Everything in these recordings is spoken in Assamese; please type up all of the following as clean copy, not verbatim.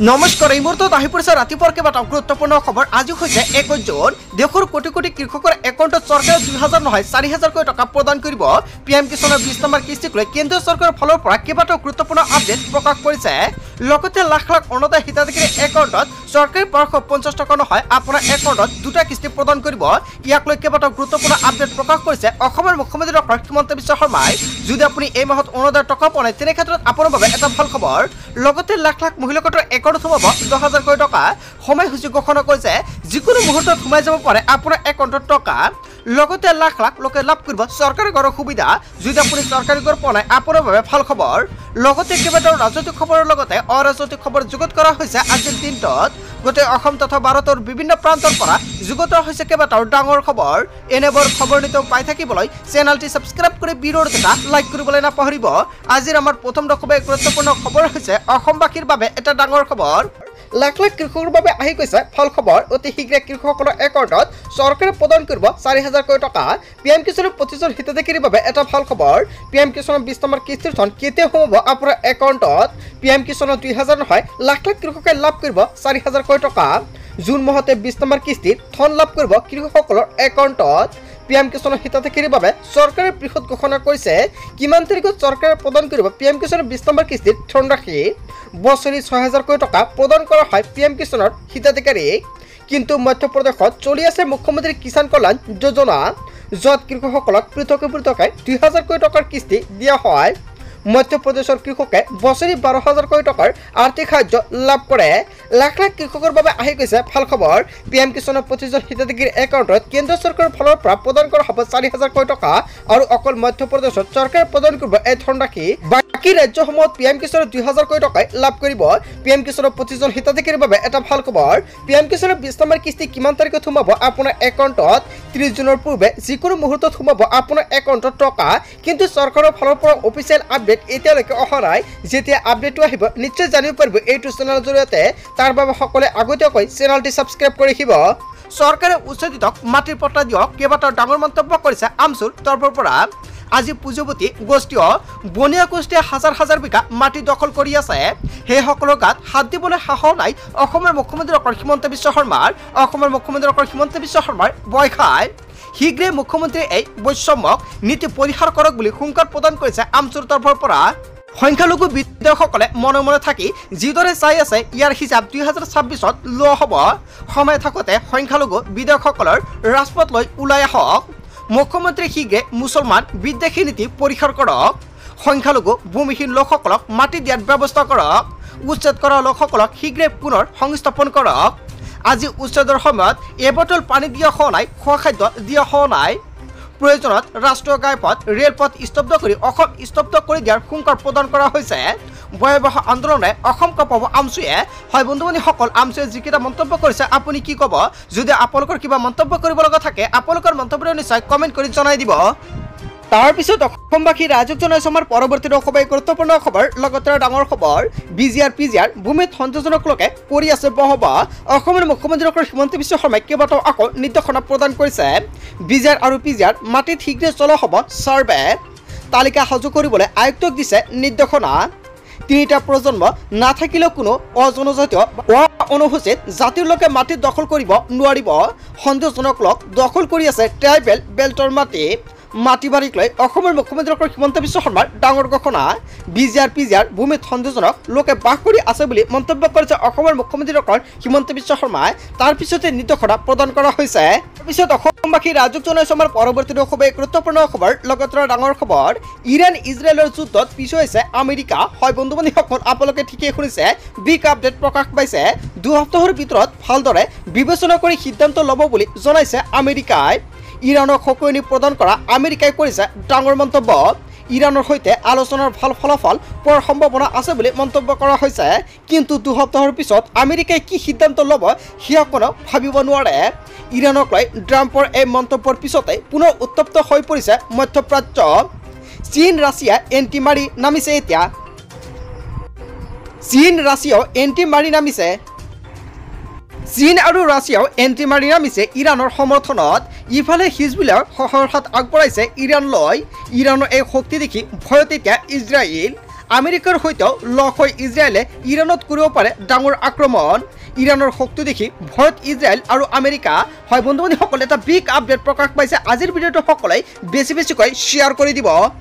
নমস্কাৰ এই মুহূৰ্তত আহি পৰিছে ৰাতিপুৱাৰ কেইবাটাও গুৰুত্বপূৰ্ণ খবৰ। আজি হৈছে 21 জুন। দেশৰ কোটি কোটি কৃষকৰ একাউণ্টত চৰকাৰে 2000 নহয় 4000 কোটি টকা প্ৰদান কৰিব। পিএম কিষাণৰ 20 নম্বৰ কিস্তিক লৈ কেন্দ্ৰীয় চৰকাৰৰ ফালৰ পৰা কেইবাটাও গুৰুত্বপূৰ্ণ আপডেট প্ৰকাশ কৰিছে। লগতে লাখ লাখ অন্নদাতা হিতাধিকাৰীৰ একাউণ্টত চৰকাৰে 550 টকা নহয় আপোনাৰ একাউণ্টত দুটা কিস্তি প্ৰদান কৰিব। ইয়াক লৈ কেইবাটাও গুৰুত্বপূৰ্ণ আপডেট প্ৰকাশ কৰিছে অসমৰ মুখ্যমন্ত্ৰী ডক্টৰ হিমন্ত বিশ্ব শৰ্মাই। যদি আপুনি এই মাহত অন্নদাতাৰ টকা পোৱা নাই তেনে ক্ষেত্ৰত আপোনাৰ বাবে এটা ভাল খবৰ। লগতে লাখ লাখ মহিলাগোটৰ একাউণ্টত সোমাব 10,000 কোটি টকা। সময়সূচী ঘোষণা কৰিছে যিকোনো মুহূৰ্তত সোমাই যাব পাৰে আপোনাৰ একাউণ্টত টকা। লগতে লাখ লাখ লোকে লাভ কৰিব চৰকাৰী ঘৰৰ সুবিধা। যদি আপুনি চৰকাৰী ঘৰ পোৱা নাই আপোনাৰ বাবে ভাল খবৰ। লগতে কেইবাটাও ৰাজনৈতিক খবৰৰ লগতে অৰাজনৈতিক খবৰ যুগুত কৰা হৈছে আজিৰ দিনটোত। গোটেই অসম তথা ভাৰতৰ বিভিন্ন প্ৰান্তৰ পৰা যুগুত হৈছে কেইবাটাও ডাঙৰ খবৰ। এনেবোৰ খবৰ নিতৌ পাই থাকিবলৈ চেনেলটি ছাবস্ক্ৰাইব কৰি ভিডিঅ'ৰ এটা লাইক কৰিবলৈ নাপাহৰিব। আজিৰ আমাৰ প্ৰথম খুবেই গুৰুত্বপূৰ্ণ খবৰ হৈছে অসমবাসীৰ বাবে এটা ডাঙৰ খবৰ। লাখ লাখ কৃষকৰ বাবে আহি গৈছে ভাল খবৰ। অতি শীঘ্ৰে কৃষকসকলৰ একাউণ্টত চৰকাৰে প্ৰদান কৰিব 4000 কোটি টকা। পিএম কিষাণৰ প্ৰতিজন হিতাধিকাৰীৰ বাবে এটা ভাল খবৰ। পিএম কিষাণৰ 20 নম্বৰ কিস্তিৰ ধন কেতিয়া সোমাব আপোনাৰ একাউণ্টত। পিএম কিষাণৰ 2000 নহয় লাখ লাখ কৃষকে লাভ কৰিব 4000 কোটি টকা। জুন মাহতে 20 নম্বৰ কিস্তিৰ ধন লাভ কৰিব কৃষকসকলৰ একাউণ্টত। পিএম কিষাণৰ হিতাধিকাৰীৰ বাবে চৰকাৰে বৃহৎ ঘোষণা কৰিছে কিমান তাৰিখত চৰকাৰে প্ৰদান কৰিব পিএম কিষাণৰ 20 নম্বৰ কিস্তিৰ ধনৰাশি। বছৰি 6000 কোটি টকা প্ৰদান কৰা হয় পিএম কিষাণৰ হিতাধিকাৰীক। কিন্তু মধ্যপ্ৰদেশত চলি আছে মুখ্যমন্ত্ৰী কিষাণ কল্যাণ যোজনা, য'ত কৃষকসকলক পৃথকে পৃথকে 2000 কোটি টকাৰ কিস্তি দিয়া হয়। মধ্যপ্ৰদেশৰ কৃষকে বছৰি 12000 কোটি টকাৰ আৰ্থিক সাহায্য লাভ কৰে। লাখ লাখ কৃষকৰ বাবে আহি গৈছে ভাল খবৰ। পিএম কিষাণৰ প্ৰতিজন হিতাধিকাৰীৰ একাউণ্টত কেন্দ্ৰীয় চৰকাৰৰ ফালৰ পৰা প্ৰদান কৰা হ'ব 4000 কোটি টকা। আৰু অকল মধ্যপ্ৰদেশত চৰকাৰে প্ৰদান কৰিব এই ধনৰাশি। বাকী ৰাজ্যসমূহত পিএম কিষাণৰ 2000 কোটি টকাই লাভ কৰিব। পিএম কিষাণৰ প্ৰতিজন হিতাধিকাৰীৰ বাবে এটা ভাল খবৰ। পিএম কিষাণৰ 20 নম্বৰ কিস্তি কিমান তাৰিখত সোমাব আপোনাৰ একাউণ্টত। 30 জুনৰ পূৰ্বে যিকোনো মুহূৰ্তত সোমাব আপোনাৰ একাউণ্টত টকা। কিন্তু চৰকাৰৰ ফালৰ পৰা অফিচিয়েল আপডেট এতিয়ালৈকে অহা নাই। যেতিয়া আপডেটটো আহিব নিশ্চয় জানিব পাৰিব এইটো চেনেলৰ জৰিয়তে। তাৰ বাবে সকলোৱে আগতীয়াকৈ চেনেলটি ছাবস্ক্ৰাইব কৰি ৰাখিব। চৰকাৰে উচ্ছেদিতক মাটিৰ পট্টা দিয়ক কেইবাটাও ডাঙৰ মন্তব্য কৰিছে আমচুৰ তৰফৰ পৰা। আজি পুঁজিপতি গোষ্ঠীয় বনীয়া গোষ্ঠীয়ে হাজাৰ হাজাৰ বিঘা মাটি দখল কৰি আছে। সেইসকলৰ গাত হাত দিবলৈ সাহস নাই অসমৰ মুখ্যমন্ত্ৰী ডক্টৰ হিমন্ত বিশ্ব শৰ্মাৰ। অসমৰ মুখ্যমন্ত্ৰী ডক্টৰ হিমন্ত বিশ্ব শৰ্মাৰ ভয় খায়। শীঘ্ৰে মুখ্যমন্ত্ৰীয়ে এই বৈষম্যক নীতি পৰিহাৰ কৰক বুলি হুংকাৰ প্ৰদান কৰিছে আমচুৰ তৰফৰ পৰা। সংখ্যালঘু বিধায়কসকলে মনে মনে থাকি যিদৰে চাই আছে ইয়াৰ হিচাপ 2026ত লোৱা হ'ব। সময় থাকোঁতে সংখ্যালঘু বিধায়কসকলৰ ৰাজপথলৈ ওলাই আহক। মুখ্যমন্ত্ৰীয়ে শীঘ্ৰে মুছলমান বিদ্বেষী নীতি পৰিহাৰ কৰক। সংখ্যালঘু ভূমিহীন লোকসকলক মাটি দিয়াৰ ব্যৱস্থা কৰক। উচ্ছেদ কৰা লোকসকলক শীঘ্ৰে পুনৰ সংস্থাপন কৰক। আজি উচ্ছেদৰ সময়ত এবটল পানী দিয়া হোৱা নাই, খোৱা খাদ্য দিয়া হোৱা নাই। প্ৰয়োজনত ৰাষ্ট্ৰীয় ঘাইপথ ৰেলপথ স্তব্ধ কৰি অসম স্তব্ধ কৰি দিয়াৰ হুংকাৰ প্ৰদান কৰা হৈছে। ভয়াৱহ আন্দোলনে অসম কাঁপাব আমচুৱে। হয় বন্ধু-বান্ধৱীসকল, আমচুৱে যিকেইটা মন্তব্য কৰিছে আপুনি কি ক'ব? যদি আপোনালোকৰ কিবা মন্তব্য কৰিব লগা থাকে আপোনালোকৰ মন্তব্য নিশ্চয় কমেণ্ট কৰি জনাই দিব। তাৰপিছত অসমবাসী ৰাইজক জনাইছো আমাৰ পৰৱৰ্তী খুবেই গুৰুত্বপূৰ্ণ খবৰ। লগতে ডাঙৰ খবৰ বিজিআৰ পিজিআৰ ভূমিত সন্তোষজনক লোকে কৰি আছে বহবা। অসমৰ মুখ্যমন্ত্ৰী ডক্টৰ হিমন্ত বিশ্ব শৰ্মাই কেইবাটাও আকৌ নিৰ্দেশনা প্ৰদান কৰিছে। বিজিআৰ আৰু পিজিআৰ মাটিত শীঘ্ৰে চলোৱা হ'ব ছাৰ্ভে। তালিকা সাজু কৰিবলৈ আয়ুক্তক দিছে নিৰ্দেশনা। তিনিটা প্ৰজন্ম নাথাকিলেও কোনো অজনজাতীয় অনুসূচিত জাতিৰ লোকে মাটি দখল কৰিব নোৱাৰিব। সন্তোষজনক লোক দখল কৰি আছে ট্ৰাইবেল বেল্টৰ মাটি। মাটি বাৰীক লৈ অসমৰ মুখ্যমন্ত্ৰী ডক্টৰ হিমন্ত বিশ্ব শৰ্মাৰ ডাঙৰ ঘোষণা। বিজিআৰ পিজিআৰ ভূমিত সন্তোষজনক লোকে বাস কৰি আছে বুলি মন্তব্য কৰিছে অসমৰ মুখ্যমন্ত্ৰী ডক্টৰ হিমন্ত বিশ্ব শৰ্মাই। তাৰ পিছতে নিৰ্দেশনা প্ৰদান কৰা হৈছে। তাৰপিছত অসমবাসী ৰাইজক জনাইছো আমাৰ পৰৱৰ্তী খুবেই গুৰুত্বপূৰ্ণ খবৰ। লগতে ডাঙৰ খবৰ ইৰাণ ইজৰাইলৰ যুদ্ধত পিছুৱাইছে আমেৰিকা। হয় বন্ধু-বান্ধৱীসকল, আপোনালোকে ঠিকেই শুনিছে। বিগ আপডেট প্ৰকাশ পাইছে। 2 সপ্তাহৰ ভিতৰত ভালদৰে বিবেচনা কৰি সিদ্ধান্ত ল'ব বুলি জনাইছে আমেৰিকাই। ইৰাণক সঁজুলি প্ৰদান কৰা আমেৰিকাই কৰিছে ডাঙৰ মন্তব্য। ইৰাণৰ সৈতে আলোচনাৰ ভাল ফলাফল পোৱাৰ সম্ভাৱনা আছে বুলি মন্তব্য কৰা হৈছে। কিন্তু 2 সপ্তাহৰ পিছত আমেৰিকাই কি সিদ্ধান্ত ল'ব সেয়া কোনো ভাবিব নোৱাৰে। ইৰাণক লৈ ট্ৰাম্পৰ এই মন্তব্যৰ পিছতে পুনৰ উত্তপ্ত হৈ পৰিছে মধ্যপ্ৰাচ্য। চীন ৰাছিয়া এণ্টি মাৰি নামিছে। এতিয়া চীন ৰাছিয়াও এণ্টি মাৰি নামিছে। চীন আৰু ৰাছিয়াও এণ্টি মাৰি নামিছে ইৰাণৰ সমৰ্থনত। ইফালে হিজবুল্লাহৰ সহায়ৰ হাত আগবঢ়াইছে ইৰাণলৈ। ইৰাণৰ এই শক্তি দেখি ভয়ত এতিয়া ইজৰাইল। আমেৰিকাৰ সৈতেও লগ হৈ ইজৰাইলে ইৰাণত কৰিব পাৰে ডাঙৰ আক্ৰমণ ইৰাণৰ শক্তি দেখি ভয়ত ইজৰাইল আৰু আমেৰিকা হয় বন্ধু বান্ধৱীসকল এটা বিগ আপডেট প্ৰকাশ পাইছে আজিৰ ভিডিঅ'টো সকলোৱে বেছি শ্বেয়াৰ কৰি দিব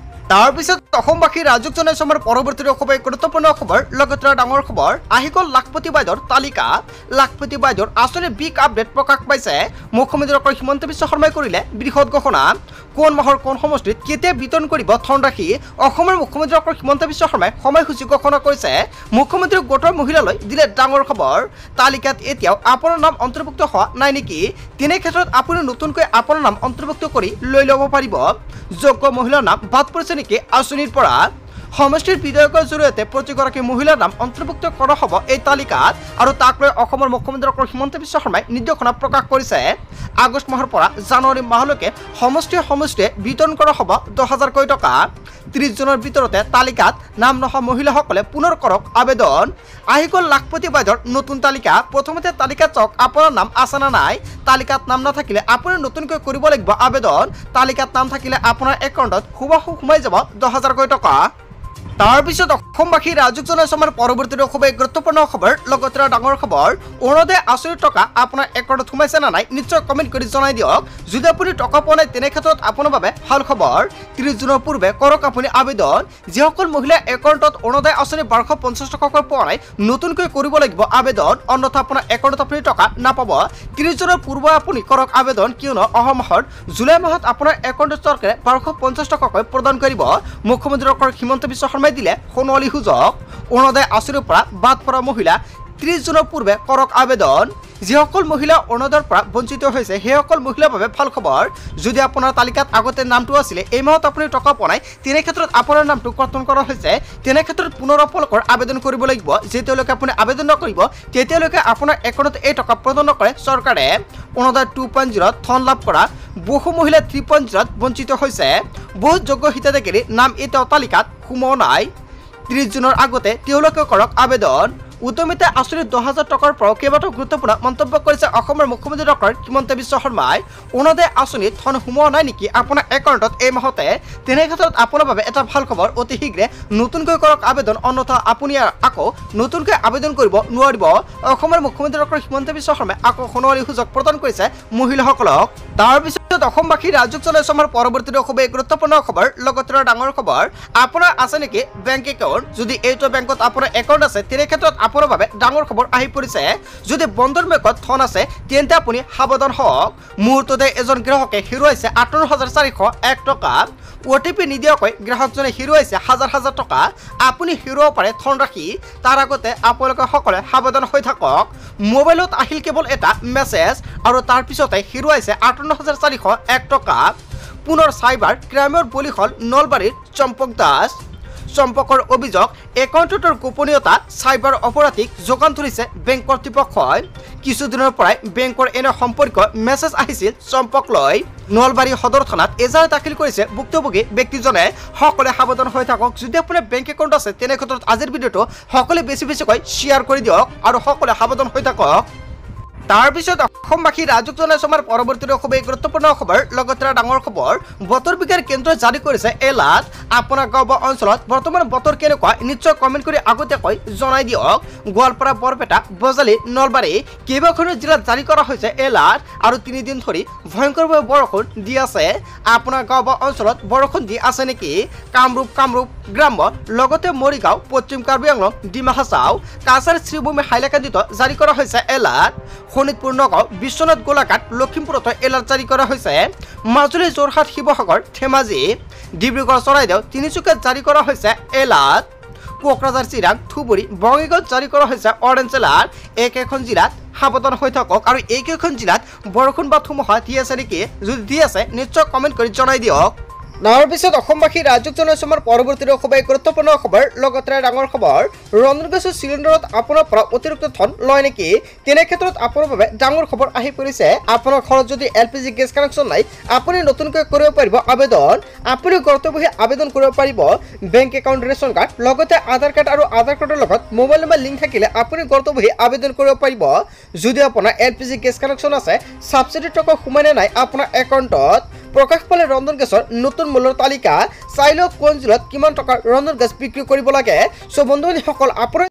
তাৰপিছত অসমবাসী ৰাজুক জনাইছো আমাৰ পৰৱৰ্তী খুবেই গুৰুত্বপূৰ্ণ খবৰ লগতে ডাঙৰ খবৰ আহি গ'ল লাখপতি বাইদেউৰ তালিকা লাখপতি বাইদেউৰ আচলতে বিগ আপডেট প্ৰকাশ পাইছে মুখ্যমন্ত্ৰী ডক্টৰ হিমন্ত বিশ্ব শৰ্মাই কৰিলে বৃহৎ ঘোষণা কোন মাহৰ কোন সমষ্টিত কেতিয়া বিতৰণ কৰিব ধনৰাশি অসমৰ মুখ্যমন্ত্ৰী ডক্টৰ হিমন্ত বিশ্ব শৰ্মাই সময়সূচী ঘোষণা কৰিছে মুখ্যমন্ত্ৰী গোটৰ মহিলালৈ দিলে ডাঙৰ খবৰ তালিকাত এতিয়াও আপোনাৰ নাম অন্তৰ্ভুক্ত হোৱা নাই নেকি তেনে ক্ষেত্ৰত আপুনি নতুনকৈ আপোনাৰ নাম অন্তৰ্ভুক্ত কৰি লৈ ল'ব পাৰিব যোগ্য মহিলাৰ নাম বাদ পৰিছে নেকি আঁচনিৰ পৰা সমষ্টিৰ বিধায়কৰ জৰিয়তে প্ৰতিগৰাকী মহিলাৰ নাম অন্তৰ্ভুক্ত কৰা হ'ব এই তালিকাত আৰু তাক লৈ অসমৰ মুখ্যমন্ত্ৰী ডক্টৰ হিমন্ত বিশ্ব শৰ্মাই নিৰ্দেশনা প্ৰকাশ কৰিছে আগষ্ট মাহৰ পৰা জানুৱাৰী মাহলৈকে সমষ্টিয়ে বিতৰণ কৰা হ'ব 10,000 টকা 30 জনৰ ভিতৰতে তালিকাত নাম নহা মহিলাসকলে পুনৰ কৰক আবেদন আহি গ'ল লাখপতি বাইদেউৰ নতুন তালিকা প্ৰথমতে তালিকাত চাওক আপোনাৰ নাম আছে না নাই তালিকাত নাম নাথাকিলে আপুনি নতুনকৈ কৰিব লাগিব আবেদন তালিকাত নাম থাকিলে আপোনাৰ একাউণ্টত সোমাই যাব 10,000 টকা তাৰপিছত অসমবাসী ৰাজুক জনাইছো আমাৰ পৰৱৰ্তী খুবেই গুৰুত্বপূৰ্ণ খবৰ লগতে ডাঙৰ খবৰ অৰুণোদয় আঁচনিৰ টকা আপোনাৰ একাউণ্টত সোমাইছে না নাই নিশ্চয় কমেণ্ট কৰি জনাই দিয়ক যদি আপুনি টকা পোৱা নাই তেনে ক্ষেত্ৰত আপোনাৰ বাবে ভাল খবৰ 30 জুনৰ পূৰ্বে কৰক আপুনি আবেদন যিসকল মহিলা একাউণ্টত অৰুণোদয় আঁচনি 1250 টকাকৈ পোৱা নাই নতুনকৈ কৰিব লাগিব আবেদন অন্যথা আপোনাৰ একাউণ্টত আপুনি টকা নাপাব 30 জুনৰ পূৰ্বে আপুনি কৰক আবেদন কিয়নো অহা মাহত জুলাই মাহত আপোনাৰ একাউণ্টত চৰকাৰে 1250 টকাকৈ প্ৰদান কৰিব মুখ্যমন্ত্ৰী ডক্টৰ হিমন্ত বিশ্ব শৰ্মাই দিলে সোণোৱালী সুযোগ অৰুণোদয় আঁচনিৰ পৰা বাদ পৰা মহিলা 30 জুনৰ পূৰ্বে কৰক আবেদন যিসকল মহিলা অৰুণোদয়ৰ পৰা বঞ্চিত হৈছে সেইসকল মহিলাৰ বাবে ভাল খবৰ যদি আপোনাৰ তালিকাত আগতে নামটো আছিলে এই মাহত আপুনি টকা পোৱা নাই তেনে ক্ষেত্ৰত আপোনাৰ নামটো কৰ্তন কৰা হৈছে তেনে ক্ষেত্ৰত পুনৰ আপোনালোকৰ আবেদন কৰিব লাগিব যেতিয়ালৈকে আপুনি আবেদন নকৰিব তেতিয়ালৈকে আপোনাৰ একাউণ্টত এই টকা প্ৰদান নকৰে চৰকাৰে অৰুণোদয় 2.0 ধন লাভ কৰা বহু মহিলা 3.0 বঞ্চিত হৈছে বহুত যোগ্য হিতাধিকাৰীৰ নাম এতিয়াও তালিকাত সোমোৱা নাই 30 জুনৰ আগতে তেওঁলোকে কৰক আবেদন উদ্যমিতা আঁচনি 10,000 টকাৰ পৰা কেইবাটাও গুৰুত্বপূৰ্ণ মন্তব্য কৰিছে অসমৰ মুখ্যমন্ত্ৰী ডক্টৰ হিমন্ত বিশ্ব শৰ্মাই অৰুণোদয় আঁচনিত ধন সোমোৱা নাই নেকি আপোনাৰ একাউণ্টত এই মাহতে তেনে ক্ষেত্ৰত আপোনাৰ বাবে এটা ভাল খবৰ অতি শীঘ্ৰে নতুনকৈ কৰক আবেদন অন্যথা আপুনি আকৌ নতুনকৈ আবেদন কৰিব নোৱাৰিব অসমৰ মুখ্যমন্ত্ৰী ডক্টৰ হিমন্ত বিশ্ব শৰ্মাই আকৌ সোণোৱালী সুযোগ প্ৰদান কৰিছে মহিলাসকলক তাৰপিছত অসমবাসী ৰাজুক জনাইছো আমাৰ পৰৱৰ্তী খুবেই গুৰুত্বপূৰ্ণ খবৰ লগতে ডাঙৰ খবৰ আপোনাৰ আছে নেকি বেংক একাউণ্ট যদি এইটো বেংকত আপোনাৰ একাউণ্ট আছে তেনে ক্ষেত্ৰত আপোনাৰ বাবে ডাঙৰ খবৰ আহি পৰিছে যদি বন্ধন বেংকত ধন আছে তেন্তে আপুনি সাৱধান হওক মুহূৰ্ততে এজন গ্ৰাহকে হেৰুৱাইছে 58,401 টকা OTP নিদিয়াকৈ গ্ৰাহকজনে হেৰুৱাইছে হাজাৰ টকা আপুনি হেৰুৱাব পাৰে ধনৰাশি তাৰ আগতে আপোনালোকে সকলোৱে সাৱধান হৈ থাকক মোবাইলত আহিল কেৱল এটা মেছেজ আৰু তাৰ পিছতে হেৰুৱাইছে 58,401 টকা পুনৰ চাইবাৰ ক্ৰাইমৰ বলি হ'ল নলবাৰীৰ চম্পক দাস চম্পকৰ অভিযোগ একাউণ্টৰ গোপনীয়তা চাইবাৰ অপৰাধীক যোগান ধৰিছে বেংক কৰ্তৃপক্ষই কিছুদিনৰ পৰাই বেংকৰ এনে সম্পৰ্কীয় মেছেজ আহিছিল চম্পক লৈ নলবাৰী সদৰ থানাত এজাহাৰ দাখিল কৰিছে ভুক্তভোগী ব্যক্তিজনে সকলোৱে সাৱধান হৈ থাকক যদি আপোনাৰ বেংক একাউণ্ট আছে তেনে ক্ষেত্ৰত আজিৰ ভিডিঅ'টো সকলোৱে বেছিকৈ শ্বেয়াৰ কৰি দিয়ক আৰু সকলোৱে সাৱধান হৈ থাকক তাৰপিছত অসমবাসী ৰাজুক জনাইছো আমাৰ পৰৱৰ্তী খুবেই গুৰুত্বপূৰ্ণ খবৰ লগতে ডাঙৰ খবৰ বতৰ বিজ্ঞান কেন্দ্ৰই জাৰি কৰিছে এলাৰ্ট আপোনাৰ গাঁও বা অঞ্চলত বৰ্তমান বতৰ কেনেকুৱা নিশ্চয় কমেণ্ট কৰি আগতীয়াকৈ জনাই দিয়ক গোৱালপাৰা বৰপেটা বজালী নলবাৰী কেইবাখনো জিলাত জাৰি কৰা হৈছে এলাৰ্ট আৰু 3 দিন ধৰি ভয়ংকৰভাৱে বৰষুণ দি আছে আপোনাৰ গাঁও বা অঞ্চলত বৰষুণ দি আছে নেকি কামৰূপ গ্ৰাম্য লগতে মৰিগাঁও পশ্চিম কাৰ্বি আংলং ডিমা হাছাও কাছাৰ শ্ৰীভূমি হাইলাকান্দিত জাৰি কৰা হৈছে এলাৰ্ট শোণিতপুৰ নগাঁও বিশ্বনাথ গোলাঘাট লখিমপুৰতো এলাৰ্ট জাৰি কৰা হৈছে মাজুলী যোৰহাট শিৱসাগৰ ধেমাজি ডিব্ৰুগড় চৰাইদেউ তিনিচুকীয়াত জাৰি কৰা হৈছে এলাৰ্ট কোকৰাঝাৰ চিৰাং ধুবুৰী বঙাইগাঁৱত জাৰি কৰা হৈছে অৰেঞ্জ এলাৰ্ট এইকেইখন জিলাত সাৱধান হৈ থাকক আৰু এইকেইখন জিলাত বৰষুণ বা ধুমুহা দি আছে নেকি যদি দি আছে নিশ্চয় কমেণ্ট কৰি জনাই দিয়ক তাৰপিছত অসমবাসী ৰাজুক জনাইছো আমাৰ পৰৱৰ্তী খুবেই গুৰুত্বপূৰ্ণ খবৰ লগতে ডাঙৰ খবৰ ৰন্ধন গেছৰ চিলিণ্ডাৰত আপোনাৰ পৰা অতিৰিক্ত ধন লয় নেকি তেনে ক্ষেত্ৰত আপোনাৰ বাবে ডাঙৰ খবৰ আহি পৰিছে আপোনাৰ ঘৰত যদি LPG গেছ কানেকশ্যন নাই আপুনি নতুনকৈ কৰিব পাৰিব আবেদন আপুনি ঘৰতে বহি আবেদন কৰিব পাৰিব বেংক একাউণ্ট ৰেচন কাৰ্ড লগতে আধাৰ কাৰ্ড আৰু আধাৰ কাৰ্ডৰ লগত মোবাইল নম্বৰ লিংক থাকিলে আপুনি ঘৰতে বহি আবেদন কৰিব পাৰিব যদি আপোনাৰ LPG গেছ কানেকশ্যন আছে সাবসিডি টকা সোমাই নাই আপোনাৰ একাউণ্টত প্ৰকাশ পালে ৰন্ধন গেছৰ নতুন মূল্যৰ তালিকা চাই লওক কোন জিলাত কিমান টকাৰ ৰন্ধন গেছ বিক্ৰী কৰিব লাগে। সো বন্ধুসকল আপোনাৰ